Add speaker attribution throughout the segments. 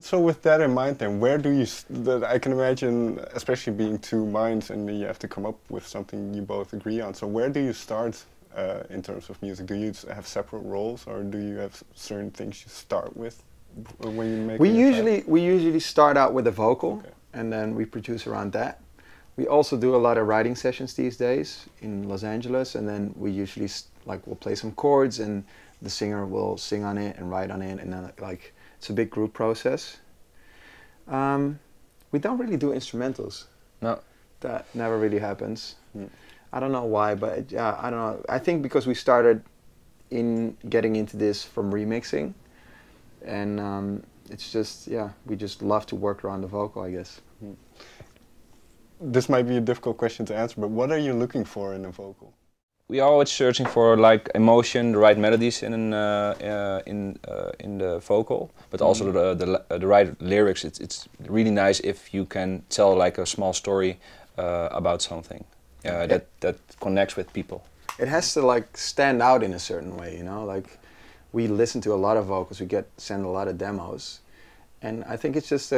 Speaker 1: So with that in mind then, where do you, I can imagine, especially being two minds and you have to come up with something you both agree on. So where do you start in terms of music? Do you have separate roles or do you have certain things you start with when you make
Speaker 2: we usually start out with a vocal,
Speaker 1: okay,
Speaker 2: and then we produce around that. We also do a lot of writing sessions these days in Los Angeles, and then we usually we'll play some chords and the singer will sing on it and write on it, and then like it's a big group process. We don't really do instrumentals.
Speaker 3: No.
Speaker 2: That never really happens. I don't know why, but yeah, I don't know. I think because we started getting into this from remixing, and it's just, yeah, we just love to work around the vocal, I guess.
Speaker 1: This might be a difficult question to answer, but what are you looking for in a vocal?
Speaker 3: We are always searching for like emotion, the right melodies in the vocal, but also the right lyrics. It's really nice if you can tell like a small story about something that connects with people. It
Speaker 2: has to like stand out in a certain way, you know. Like we listen to a lot of vocals, we send a lot of demos, and I think it's just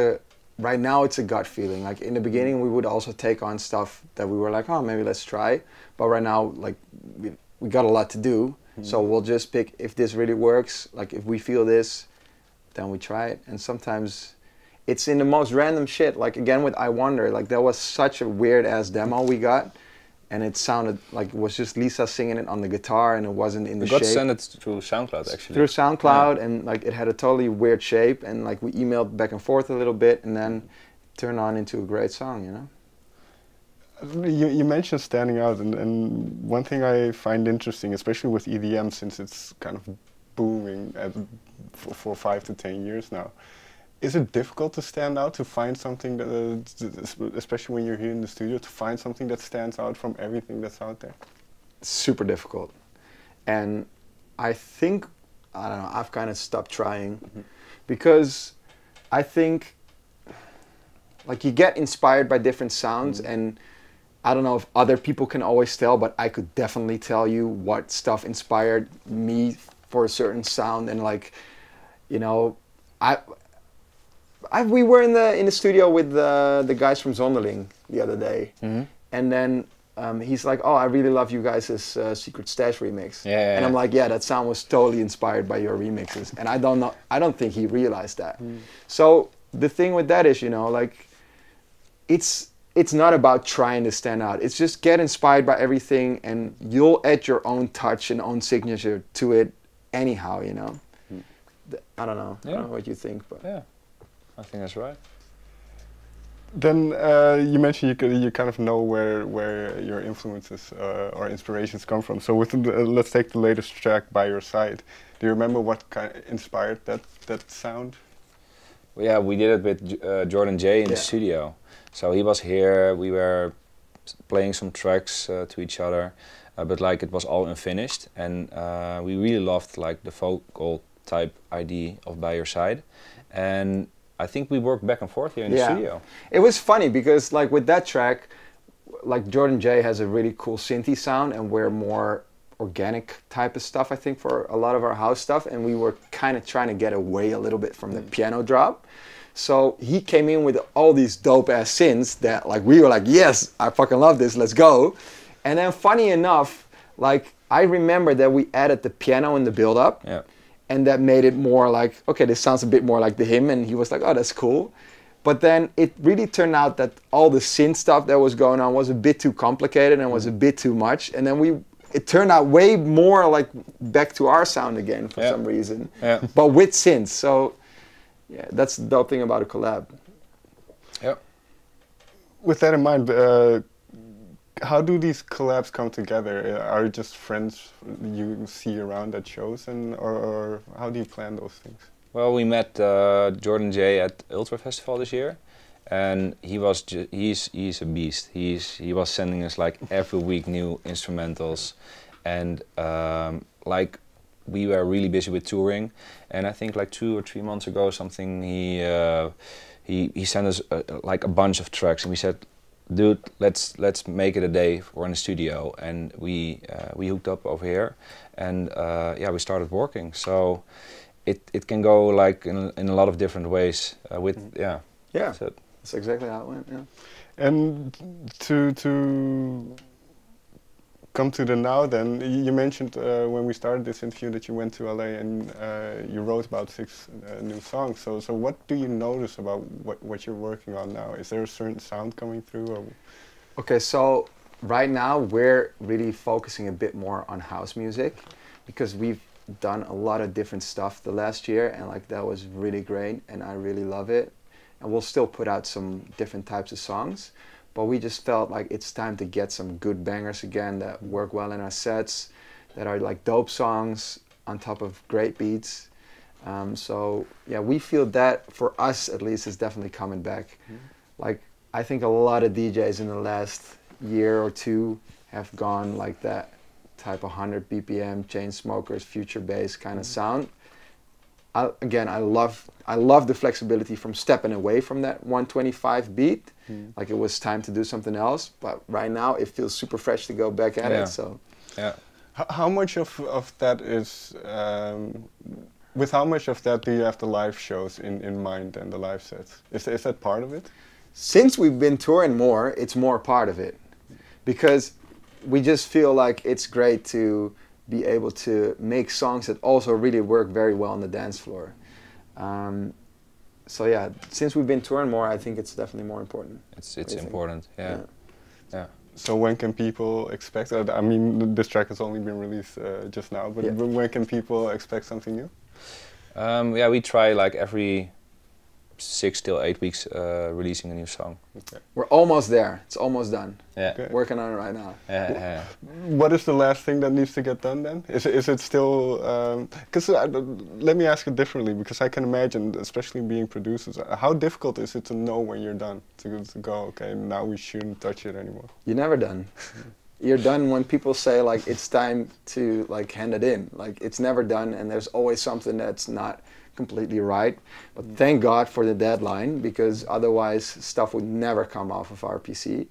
Speaker 2: right now it's a gut feeling. Like in the beginning we would also take on stuff that we were like, oh, maybe let's try. But right now, like we got a lot to do. So we'll just pick if this really works. Like if we feel this, then we try it. And sometimes it's in the most random shit. Like again with I Wonder, like that was such a weird ass demo we got. And it sounded like it was just Lisa singing it on the guitar and it wasn't in the shape.
Speaker 3: We got sent it through SoundCloud actually.
Speaker 2: Through SoundCloud, and like it had a totally weird shape, and like we emailed back and forth a little bit, and then it turned on into a great song, you know?
Speaker 1: You mentioned standing out, and one thing I find interesting, especially with EDM, since it's kind of booming for 5 to 10 years now, is it difficult to stand out, to find something that, especially when you're here in the studio, to find something that stands out from everything that's out there?
Speaker 2: Super difficult. And I think, I don't know, I've kind of stopped trying because I think like you get inspired by different sounds, and I don't know if other people can always tell, but I could definitely tell you what stuff inspired me for a certain sound. And like, you know, we were in the studio with the guys from Zonderling the other day, and then he's like, "Oh, I really love you guys' Secret Stash remix." And I'm like, "Yeah, that sound was totally inspired by your remixes." And I don't think he realized that. So the thing with that is, you know, like, it's not about trying to stand out. It's just get inspired by everything, and you'll add your own touch and own signature to it anyhow, you know. I don't know. I don't know what you think, but
Speaker 3: yeah. I think that's right.
Speaker 1: Then you mentioned you kind of know where your influences or inspirations come from. So with let's take the latest track, By Your Side. Do you remember what kind of inspired that sound?
Speaker 3: Well, yeah, we did it with Jordan J in the studio. So he was here. We were playing some tracks to each other, but like it was all unfinished, and we really loved like the vocal type idea of By Your Side, and I think we worked back and forth here in the studio.
Speaker 2: It was funny because like with that track, like Jordan J has a really cool synthy sound, and we're more organic type of stuff, I think, for a lot of our house stuff, and we were kind of trying to get away a little bit from the piano drop. So he came in with all these dope ass synths that like we were like, yes, I fucking love this, let's go. And then funny enough, like I remember that we added the piano in the build up.
Speaker 3: Yeah.
Speaker 2: And that made it more like, okay, this sounds a bit more like the hymn, and he was like, oh, that's cool. But then it really turned out that all the synth stuff that was going on was a bit too complicated and was a bit too much. And then it turned out way more like back to our sound again for some reason, but with synths. So yeah, that's the dope thing about a collab.
Speaker 3: Yeah.
Speaker 1: With that in mind, how do these collabs come together? Are it just friends you see around at shows, or how do you plan those things?
Speaker 3: Well, we met Jordan J at Ultra Festival this year, and he's a beast. He was sending us like every week new instrumentals, and like we were really busy with touring, and I think like 2 or 3 months ago something he sent us like a bunch of tracks, and we said, dude, let's make it a day for in the studio, and we hooked up over here, and yeah, we started working. So it can go like in a lot of different ways.
Speaker 2: Yeah,
Speaker 3: So
Speaker 2: that's exactly how it went. Yeah.
Speaker 1: And to come to the now, then you mentioned when we started this interview that you went to LA and you wrote about 6 new songs. So what do you notice about what you're working on now? Is there a certain sound coming through? Or?
Speaker 2: Okay, so right now we're really focusing a bit more on house music because we've done a lot of different stuff the last year, and like that was really great, and I really love it. And we'll still put out some different types of songs, but we just felt like it's time to get some good bangers again that work well in our sets, that are like dope songs on top of great beats. So yeah, we feel that for us at least is definitely coming back. Like I think a lot of DJs in the last year or two have gone like that type of 100 BPM, Chainsmokers, future bass kind of sound. Again, I love the flexibility from stepping away from that 125 beat. Like it was time to do something else, but right now it feels super fresh to go back at it. So
Speaker 3: yeah.
Speaker 1: How much of that is with how much of that do you have the live shows in mind and the live sets? Is that part of it?
Speaker 2: Since we've been touring more, it's more part of it, because we just feel like it's great to be able to make songs that also really work very well on the dance floor. So yeah, since we've been touring more, I think it's definitely more important.
Speaker 3: It's important, yeah.
Speaker 1: So when can people expect that? I mean, this track has only been released just now, but when can people expect something new?
Speaker 3: Yeah, we try like every 6 till 8 weeks releasing a new song.
Speaker 1: Okay.
Speaker 2: We're almost there. It's almost done.
Speaker 3: Yeah.
Speaker 1: Okay.
Speaker 2: Working on it right now.
Speaker 3: Yeah.
Speaker 1: What is the last thing that needs to get done then? Is it still? Because let me ask it differently, because I can imagine, especially being producers, how difficult is it to know when you're done to go? Okay, now we shouldn't touch it anymore.
Speaker 2: You're never done. You're done when people say like it's time to like hand it in. Like it's never done, and there's always something that's not completely right, but thank God for the deadline, because otherwise stuff would never come off of our PC.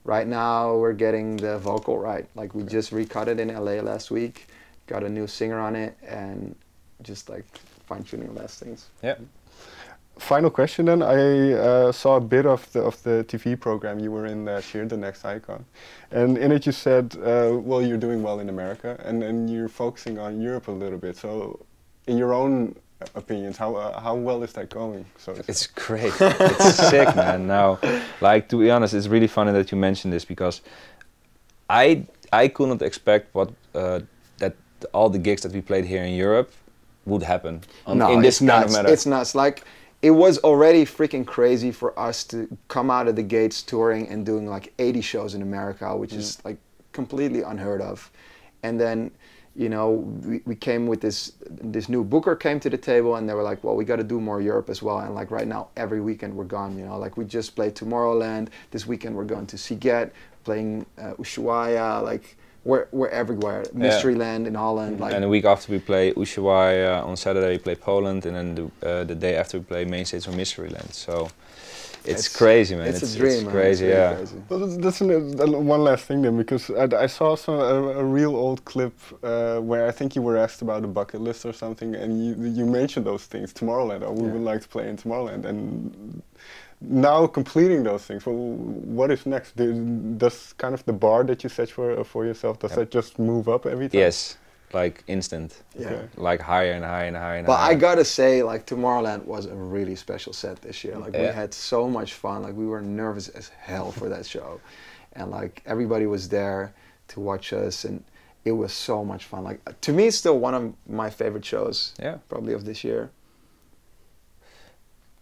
Speaker 2: Right now we're getting the vocal right. Like we just recut it in LA last week, got a new singer on it, and just like fine-tuning the last things.
Speaker 3: Yeah.
Speaker 1: Final question then. I saw a bit of the TV program you were in last year, The Next Icon, and in it you said, well, you're doing well in America, and you're focusing on Europe a little bit. So in your own opinions, how well is that going? So
Speaker 3: it's great. It's sick, man. Now, like, to be honest, it's really funny that you mentioned this, because I could not expect that all the gigs that we played here in Europe would happen in this kind of matter.
Speaker 2: It's nuts. Like, it was already freaking crazy for us to come out of the gates touring and doing like 80 shows in America, which is like completely unheard of. And then, you know, we came with this new booker came to the table, and they were like, well, we got to do more Europe as well. And like right now, every weekend we're gone, you know, like we just played Tomorrowland. This weekend we're going to Siget, playing Ushuaia, like we're everywhere. Mysteryland in Holland. Like,
Speaker 3: and a week after we play Ushuaia, on Saturday we play Poland, and then the day after we play main stage on Mysteryland. So it's crazy, man.
Speaker 2: It's a dream,
Speaker 3: it's crazy,
Speaker 2: man.
Speaker 3: yeah.
Speaker 2: Crazy.
Speaker 1: Well, that's one last thing then, because I saw a real old clip where I think you were asked about a bucket list or something, and you mentioned those things, Tomorrowland, or we would like to play in Tomorrowland, and now completing those things, well, what is next? Does kind of the bar that you set for yourself, does that just move up every time?
Speaker 3: Yes, like instant.
Speaker 2: Yeah.
Speaker 1: Okay.
Speaker 3: Like higher and higher and higher and
Speaker 2: But
Speaker 3: higher.
Speaker 2: I gotta say, like, Tomorrowland was a really special set this year. Like, we had so much fun. Like, we were nervous as hell for that show. And, like, everybody was there to watch us, and it was so much fun. Like, to me, it's still one of my favorite shows, probably of this year.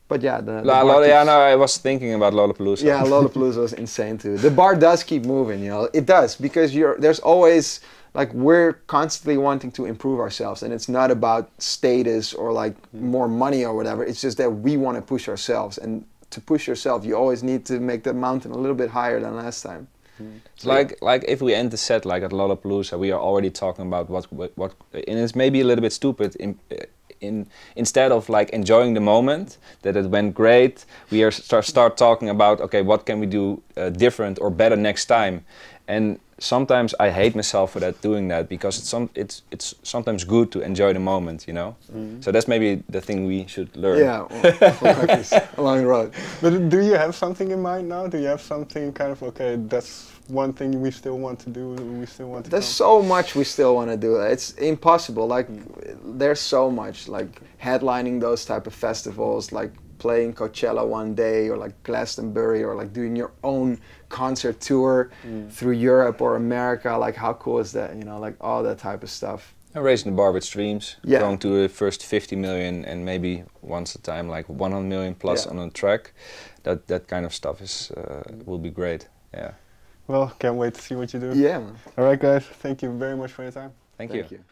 Speaker 2: But yeah,
Speaker 3: I was thinking about Lollapalooza.
Speaker 2: Yeah, Lollapalooza was insane too. The bar does keep moving, you know. It does, because there's always, like, we're constantly wanting to improve ourselves, and it's not about status or like more money or whatever. It's just that we want to push ourselves, and to push yourself, you always need to make the mountain a little bit higher than last time.
Speaker 3: So like if we end the set like at Lollapalooza, we are already talking about what and it's maybe a little bit stupid. Instead of like enjoying the moment that it went great, we are start talking about, okay, what can we do different or better next time, and sometimes I hate myself for doing that because it's sometimes good to enjoy the moment, you know. So that's maybe the thing we should learn.
Speaker 2: Yeah, along the road.
Speaker 1: But do you have something in mind now? Do you have something kind of, okay, that's one thing we still want to do, we still want to
Speaker 2: There's so much we still want to do. It's impossible. Like, there's so much, like headlining those type of festivals, like playing Coachella one day, or like Glastonbury, or like doing your own concert tour through Europe or America. Like, how cool is that? You know, like all that type of stuff.
Speaker 3: And raising the bar with streams,
Speaker 2: Yeah.
Speaker 3: going to the first 50 million and maybe once a time like 100 million plus on a track. That kind of stuff is will be great. Yeah.
Speaker 1: Well, can't wait to see what you do.
Speaker 2: Yeah, man.
Speaker 1: All right, guys. Thank you very much for your time.
Speaker 3: Thank
Speaker 2: Thank
Speaker 3: you.
Speaker 2: you.